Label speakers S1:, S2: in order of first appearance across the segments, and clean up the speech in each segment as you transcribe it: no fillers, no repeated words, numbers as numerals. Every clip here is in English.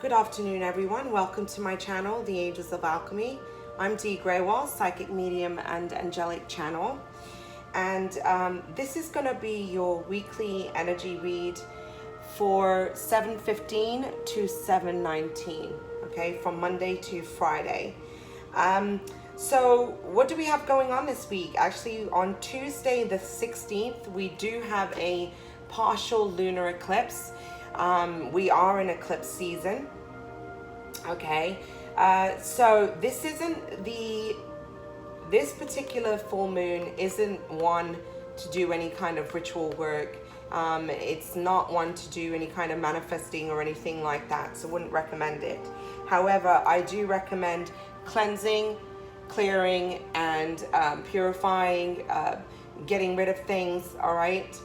S1: Good afternoon, everyone. Welcome to my channel, the Angels of Alchemy. I'm Dee Grewal, psychic medium and angelic channel. And this is going to be your weekly energy read for 7:15 to 7:19, okay, from Monday to Friday. So what do we have going on this week? Actually, on Tuesday the 16th, we do have a partial lunar eclipse. We are in eclipse season, okay? So this particular full moon isn't one to do any kind of ritual work. It's not one to do any kind of manifesting or anything like that, so wouldn't recommend it. However, I do recommend cleansing, clearing, and purifying, getting rid of things, all right?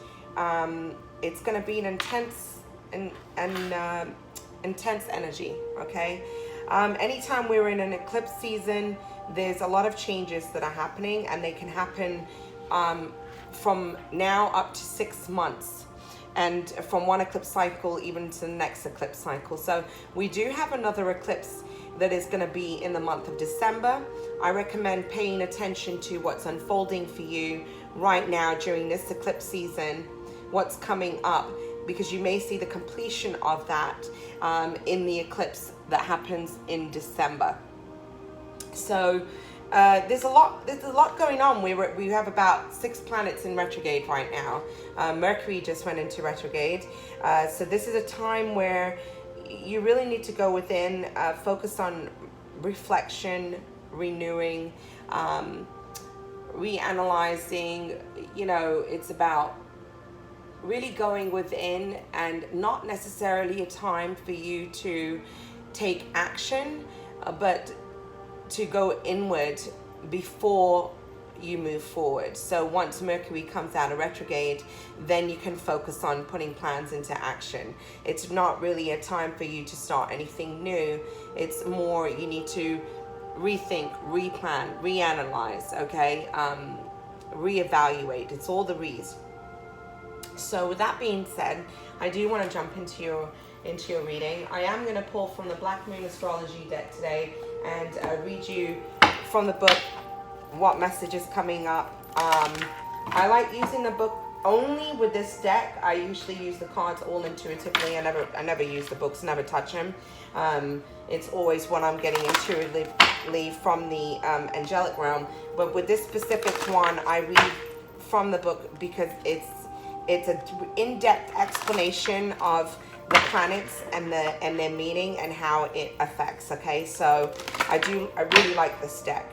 S1: It's going to be an intense energy, okay? Anytime we're in an eclipse season, there's a lot of changes that are happening, and they can happen from now up to 6 months, and from one eclipse cycle even to the next eclipse cycle. So we do have another eclipse that is going to be in the month of December. I recommend paying attention to what's unfolding for you right now during this eclipse season, what's coming up, because you may see the completion of that in the eclipse that happens in December. So there's a lot going on. We have about 6 planets in retrograde right now. Mercury just went into retrograde. So this is a time where you really need to go within, focus on reflection, renewing, reanalyzing. You know, it's about really going within, and not necessarily a time for you to take action, but to go inward before you move forward. So once Mercury comes out of retrograde, then you can focus on putting plans into action. It's not really a time for you to start anything new. It's more you need to rethink, replan, reanalyze, okay? Reevaluate. It's all the re's. So with that being said, I do want to jump into your reading. I am going to pull from the Black Moon Astrology deck today and read you from the book what message is coming up. I like using the book only with this deck. I usually use the cards all intuitively. I never use the books, never touch them. It's always what I'm getting intuitively from the Angelic Realm. But with this specific one, I read from the book because it's an in-depth explanation of the planets and their meaning and how it affects, okay? So I really like this deck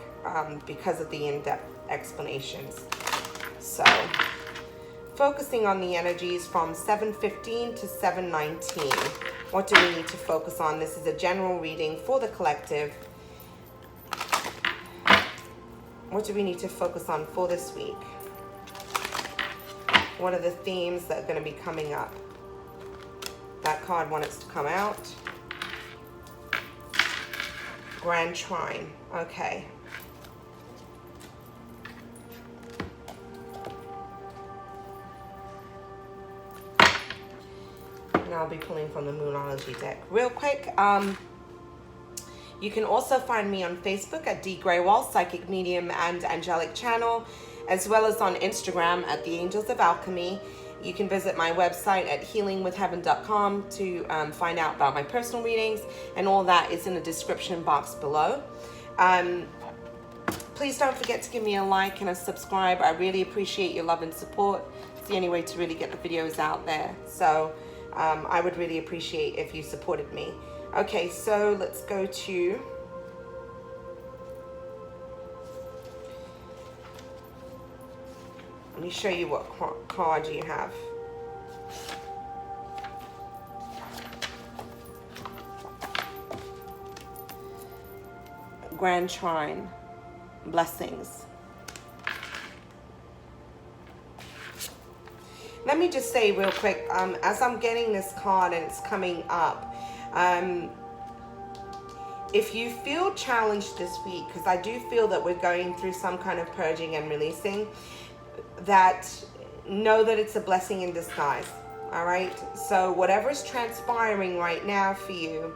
S1: because of the in-depth explanations. So focusing on the energies from 7:15 to 7:19. What do we need to focus on? This is a general reading for the collective. What do we need to focus on for this week? What are the themes that are going to be coming up? That card wants to come out. Grand Trine. Okay. And I'll be pulling from the Moonology deck. Real quick, you can also find me on Facebook at Dee Grewal, psychic medium and angelic channel, as well as on Instagram at the Angels of Alchemy. You can visit my website at healingwithheaven.com to find out about my personal readings, and all that is in the description box below. Please don't forget to give me a like and a subscribe. I really appreciate your love and support. It's the only way to really get the videos out there. So I would really appreciate if you supported me. Okay, so let's go to... Let me show you what card you have. Grand Trine. Blessings. Let me just say real quick, as I'm getting this card and it's coming up, if you feel challenged this week, because I do feel that we're going through some kind of purging and releasing, that know that it's a blessing in disguise. All right, so whatever is transpiring right now for you,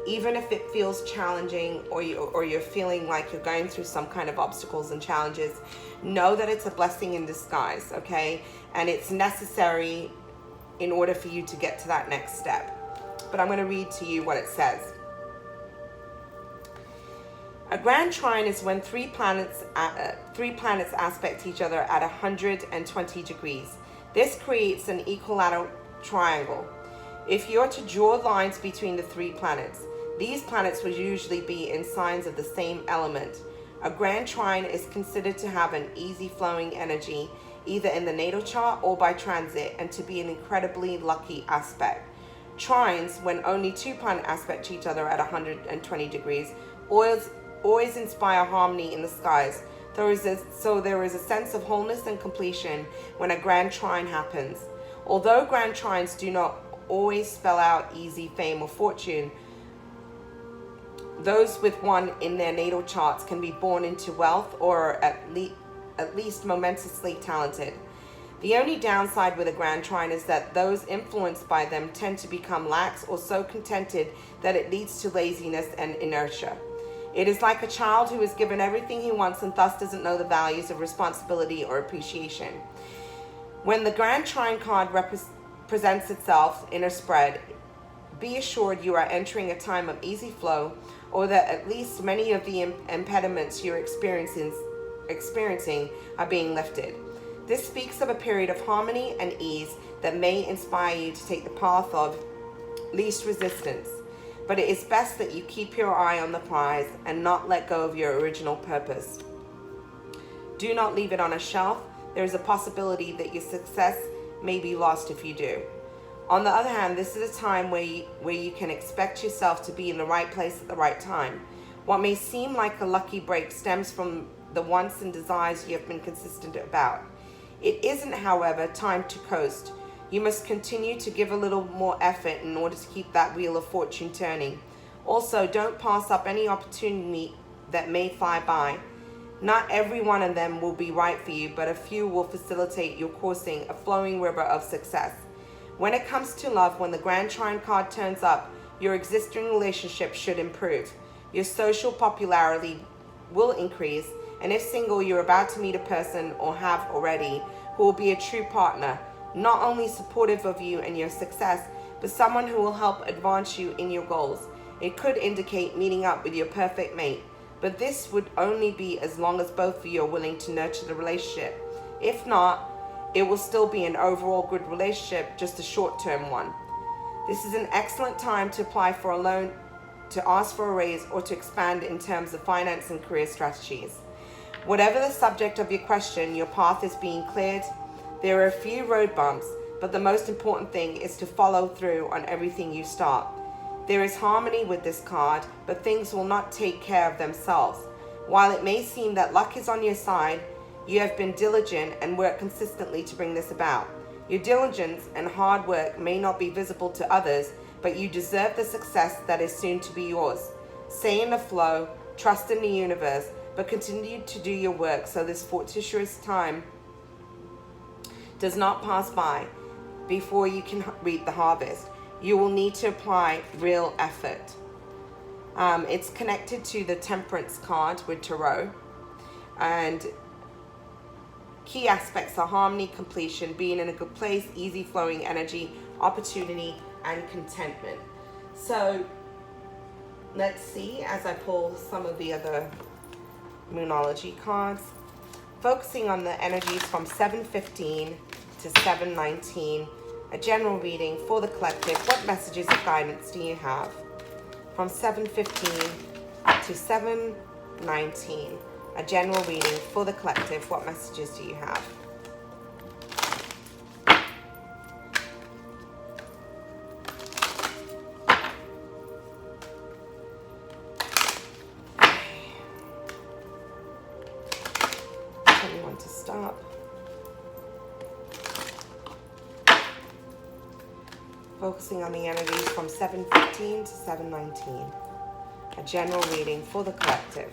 S1: even if it feels challenging, or you're feeling like you're going through some kind of obstacles and challenges, know that it's a blessing in disguise, okay? And it's necessary in order for you to get to that next step. But I'm going to read to you what it says. A grand trine is when three planets aspect each other at 120 degrees. This creates an equilateral triangle. If you're to draw lines between the three planets, these planets would usually be in signs of the same element. A grand trine is considered to have an easy flowing energy, either in the natal chart or by transit, and to be an incredibly lucky aspect. Trines, when only two planets aspect each other at 120 degrees, always inspire harmony in the skies. So there is a sense of wholeness and completion when a grand trine happens. Although grand trines do not always spell out easy fame or fortune, those with one in their natal charts can be born into wealth or at least momentously talented. The only downside with a grand trine is that those influenced by them tend to become lax or so contented that it leads to laziness and inertia. It is like a child who is given everything he wants and thus doesn't know the values of responsibility or appreciation. When the grand trine card presents itself in a spread, be assured you are entering a time of easy flow, or that at least many of the impediments you're experiencing are being lifted. This speaks of a period of harmony and ease that may inspire you to take the path of least resistance. But it is best that you keep your eye on the prize and not let go of your original purpose. Do not leave it on a shelf. There is a possibility that your success may be lost if you do. On the other hand, this is a time where you can expect yourself to be in the right place at the right time. What may seem like a lucky break stems from the wants and desires you have been consistent about. It isn't, however, time to coast. You must continue to give a little more effort in order to keep that wheel of fortune turning. Also, don't pass up any opportunity that may fly by. Not every one of them will be right for you, but a few will facilitate your coursing a flowing river of success. When it comes to love, when the grand trine card turns up, your existing relationship should improve. Your social popularity will increase, and if single, you're about to meet a person, or have already, who will be a true partner, not only supportive of you and your success, but someone who will help advance you in your goals. It could indicate meeting up with your perfect mate, but this would only be as long as both of you are willing to nurture the relationship. If not, it will still be an overall good relationship, just a short-term one. This is an excellent time to apply for a loan, to ask for a raise, or to expand in terms of finance and career strategies. Whatever the subject of your question, your path is being cleared. There are a few road bumps, but the most important thing is to follow through on everything you start. There is harmony with this card, but things will not take care of themselves. While it may seem that luck is on your side, you have been diligent and worked consistently to bring this about. Your diligence and hard work may not be visible to others, but you deserve the success that is soon to be yours. Stay in the flow, trust in the universe, but continue to do your work so this fortuitous time does not pass by before you can reap the harvest. You will need to apply real effort. It's connected to the Temperance card with Tarot, and key aspects are harmony, completion, being in a good place, easy flowing energy, opportunity, and contentment. So let's see, as I pull some of the other Moonology cards, focusing on the energies from 7:15 to 7:19, a general reading for the collective. What messages of guidance do you have? From 7:15 to 7:19, a general reading for the collective. What messages do you have? Tell me when to stop. Focusing on the energies from 7:15 to 7:19. A general reading for the collective.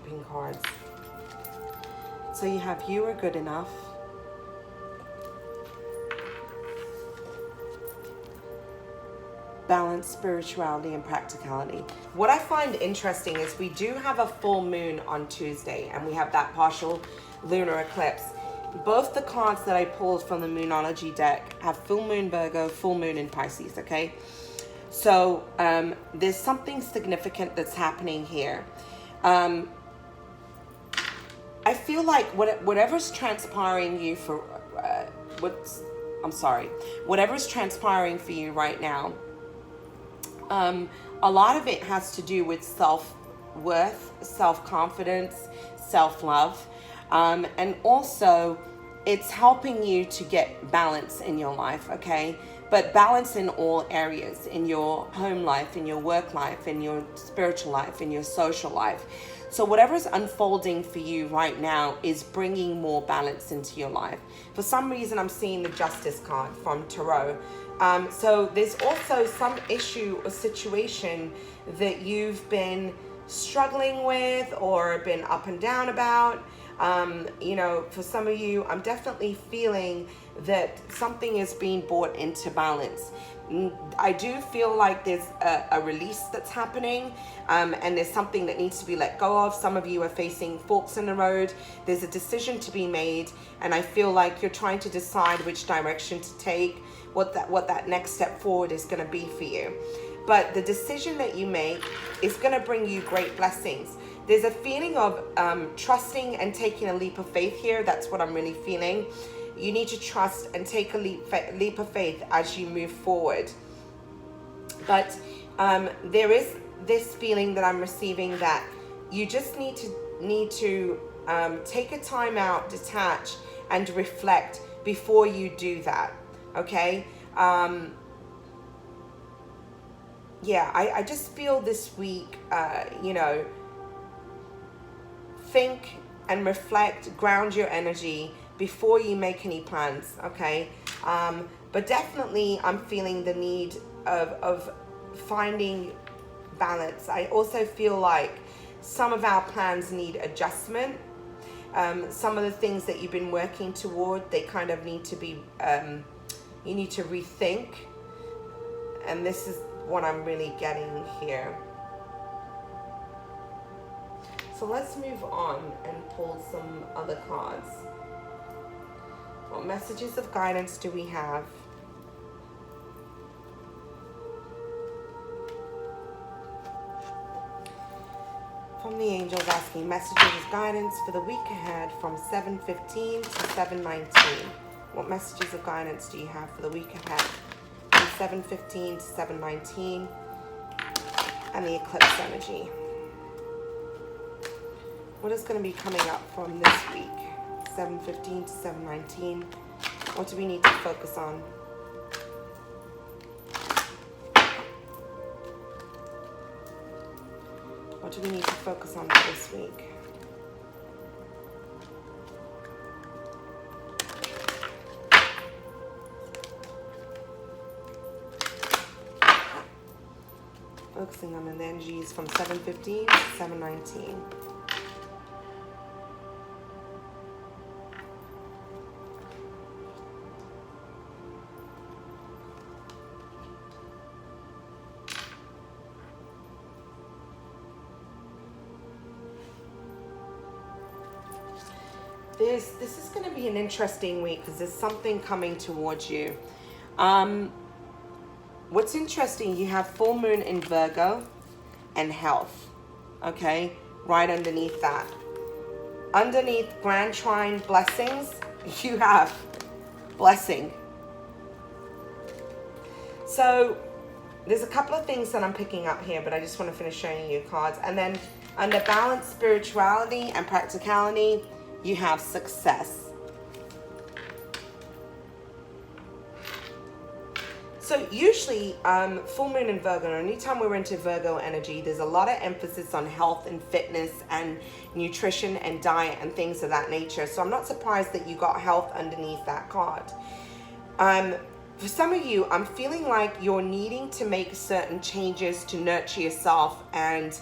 S1: helping cards. So you have you are good enough. Balance, spirituality, and practicality. What I find interesting is we do have a full moon on Tuesday, and we have that partial lunar eclipse. Both the cards that I pulled from the Moonology deck have full moon Virgo, full moon in Pisces, okay? So there's something significant that's happening here. I feel like whatever's transpiring you for whatever's transpiring for you right now, a lot of it has to do with self-worth, self-confidence, self-love, and also it's helping you to get balance in your life, okay? But balance in all areas, in your home life, in your work life, in your spiritual life, in your social life. So whatever's unfolding for you right now is bringing more balance into your life. For some reason, I'm seeing the Justice card from Tarot. So there's also some issue or situation that you've been struggling with or been up and down about. You know, for some of you, I'm definitely feeling that something is being brought into balance. I do feel like there's a release that's happening, and there's something that needs to be let go of. Some of you are facing forks in the road. There's a decision to be made, and I feel like you're trying to decide which direction to take, what that next step forward is going to be for you. But the decision that you make is going to bring you great blessings. There's a feeling of trusting and taking a leap of faith here. That's what I'm really feeling. You need to trust and take a leap of faith as you move forward. But there is this feeling that I'm receiving that you just need to take a time out, detach, and reflect before you do that. Okay? Yeah, I just feel this week, you know, think and reflect, ground your energy before you make any plans, okay? But definitely I'm feeling the need of finding balance. I also feel like some of our plans need adjustment. Some of the things that you've been working toward, they kind of need to be, you need to rethink. And this is what I'm really getting here. So let's move on and pull some other cards. What messages of guidance do we have? From the angels asking messages of guidance for the week ahead from 7:15 to 7:19. What messages of guidance do you have for the week ahead from 7:15 to 7:19? And the eclipse energy. What is going to be coming up from this week? 7:15 to 7:19. What do we need to focus on? What do we need to focus on this week? Focusing on the energies from 7:15 to 7:19. This is going to be an interesting week because there's something coming towards you. What's interesting, you have full moon in Virgo and health, okay, right underneath that. Underneath Grand Trine blessings, you have blessing. So there's a couple of things that I'm picking up here, but I just want to finish showing you cards. And then under balance, spirituality, and practicality, you have success. So usually, full moon in Virgo, anytime we're into Virgo energy, there's a lot of emphasis on health and fitness and nutrition and diet and things of that nature. So I'm not surprised that you got health underneath that card. For some of you, I'm feeling like you're needing to make certain changes to nurture yourself and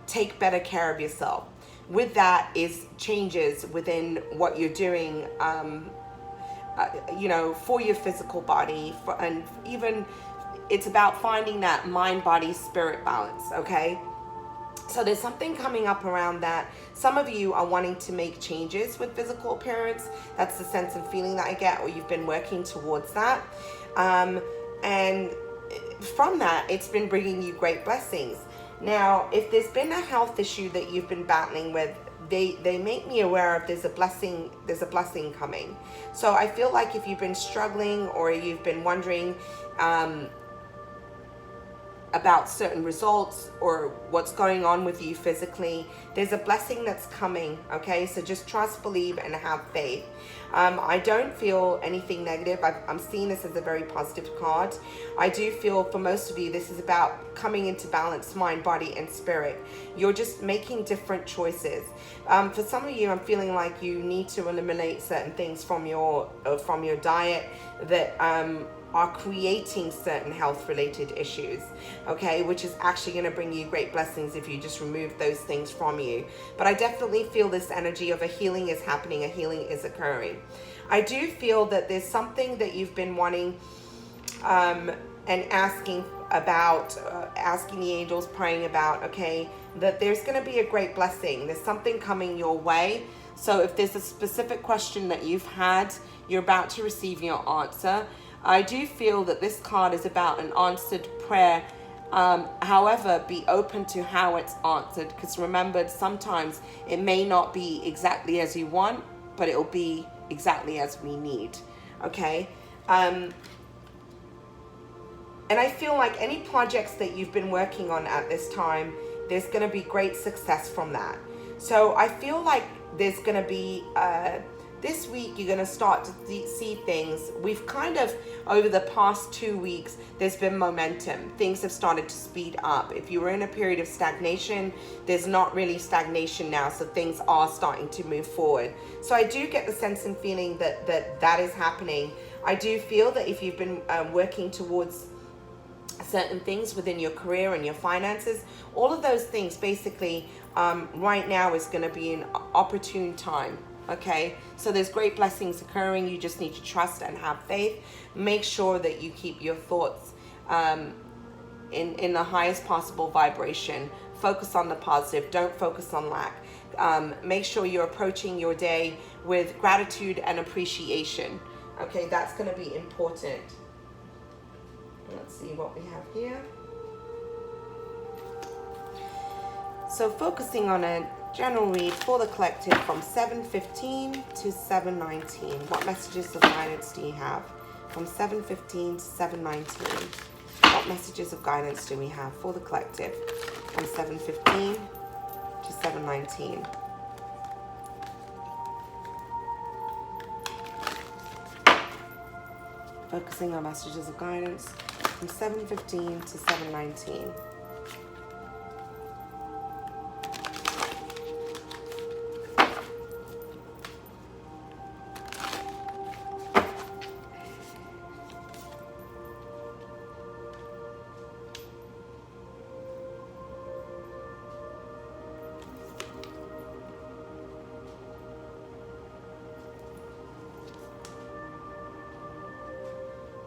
S1: take better care of yourself. with that is changes within what you're doing, for your physical body, and even it's about finding that mind, body, spirit balance, okay? So there's something coming up around that. Some of you are wanting to make changes with physical appearance. That's the sense and feeling that I get, or you've been working towards that. And from that, it's been bringing you great blessings. Now, if there's been a health issue that you've been battling with, they make me aware of there's a blessing coming. So I feel like if you've been struggling or you've been wondering about certain results or what's going on with you physically, there's a blessing that's coming, okay? So just trust, believe, and have faith. I don't feel anything negative. I'm seeing this as a very positive card. I do feel for most of you, this is about coming into balance, mind, body, and spirit. You're just making different choices. For some of you, I'm feeling like you need to eliminate certain things from your diet that are creating certain health related issues, okay, which is actually going to bring you great blessings if you just remove those things from you. But I definitely feel this energy of a healing is happening, a healing is occurring. I do feel that there's something that you've been wanting and asking about, asking the angels, praying about, okay, that there's going to be a great blessing. There's something coming your way. So if there's a specific question that you've had, you're about to receive your answer. I do feel that this card is about an answered prayer. However, be open to how it's answered, because remember, sometimes it may not be exactly as you want, but it'll be exactly as we need, okay? And I feel like any projects that you've been working on at this time, there's going to be great success from that. So I feel like there's going to be this week you're going to start to see things. We've kind of, over the past 2 weeks, there's been momentum. Things have started to speed up. If you were in a period of stagnation, there's not really stagnation now, so things are starting to move forward. So I do get the sense and feeling that is happening. I do feel that if you've been working towards certain things within your career and your finances, all of those things basically right now is going to be an opportune time. Okay, so there's great blessings occurring. You just need to trust and have faith. Make sure that you keep your thoughts in the highest possible vibration. Focus on the positive. Don't focus on lack. Make sure you're approaching your day with gratitude and appreciation. Okay, that's going to be important. Let's see what we have here. So focusing on a general read for the collective from 7:15 to 7:19. What messages of guidance do you have? From 7:15 to 7:19. What messages of guidance do we have for the collective? From 7:15 to 7:19. Focusing on messages of guidance from 7:15 to 7:19.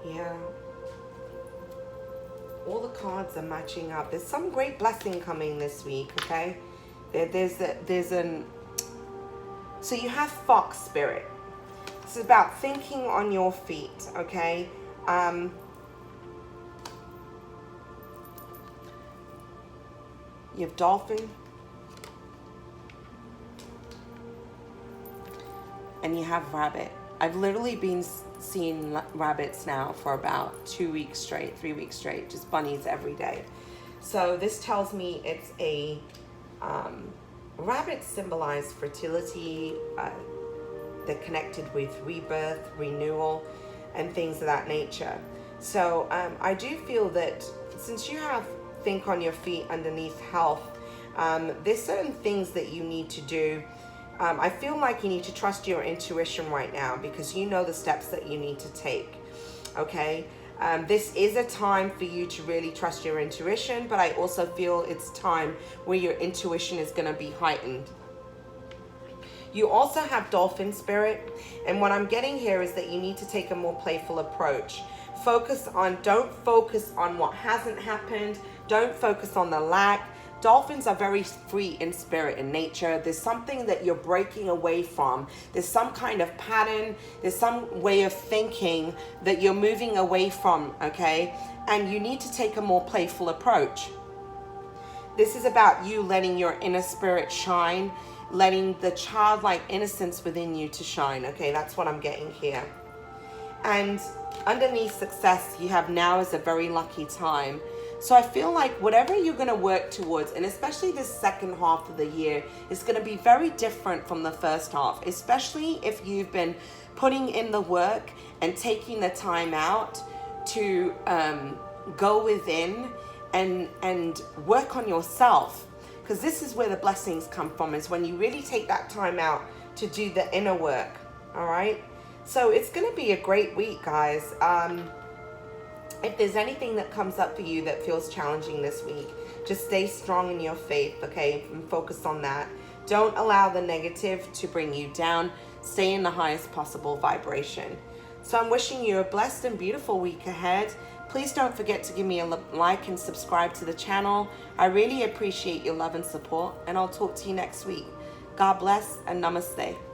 S1: Yeah, all the cards are matching up. There's some great blessing coming this week, okay? So you have fox spirit. It's about thinking on your feet, okay? You have dolphin. And you have rabbit. I've literally been seeing rabbits now for about 2 weeks straight, 3 weeks straight, just bunnies every day. So this tells me it's a rabbit symbolize fertility, they're connected with rebirth, renewal, and things of that nature. So I do feel that since you have think on your feet underneath health, there's certain things that you need to do. I feel like you need to trust your intuition right now, because you know the steps that you need to take, okay? This is a time for you to really trust your intuition, but I also feel it's time where your intuition is going to be heightened, You also have dolphin spirit. And what I'm getting here is that you need to take a more playful approach. Don't focus on what hasn't happened. Don't focus on the lack. Dolphins are very free in spirit and nature. There's something that you're breaking away from. There's some kind of pattern. There's some way of thinking that you're moving away from, okay? And you need to take a more playful approach. This is about you letting your inner spirit shine, letting the childlike innocence within you to shine, okay? That's what I'm getting here. And underneath success, you have now is a very lucky time. So I feel like whatever you're going to work towards, and especially this second half of the year, is going to be very different from the first half, especially if you've been putting in the work and taking the time out to go within and work on yourself. Because this is where the blessings come from, is when you really take that time out to do the inner work. All right. So it's going to be a great week, guys. If there's anything that comes up for you that feels challenging this week, just stay strong in your faith, okay? And focus on that. Don't allow the negative to bring you down. Stay in the highest possible vibration. So I'm wishing you a blessed and beautiful week ahead. Please don't forget to give me a like and subscribe to the channel. I really appreciate your love and support, and I'll talk to you next week. God bless and namaste.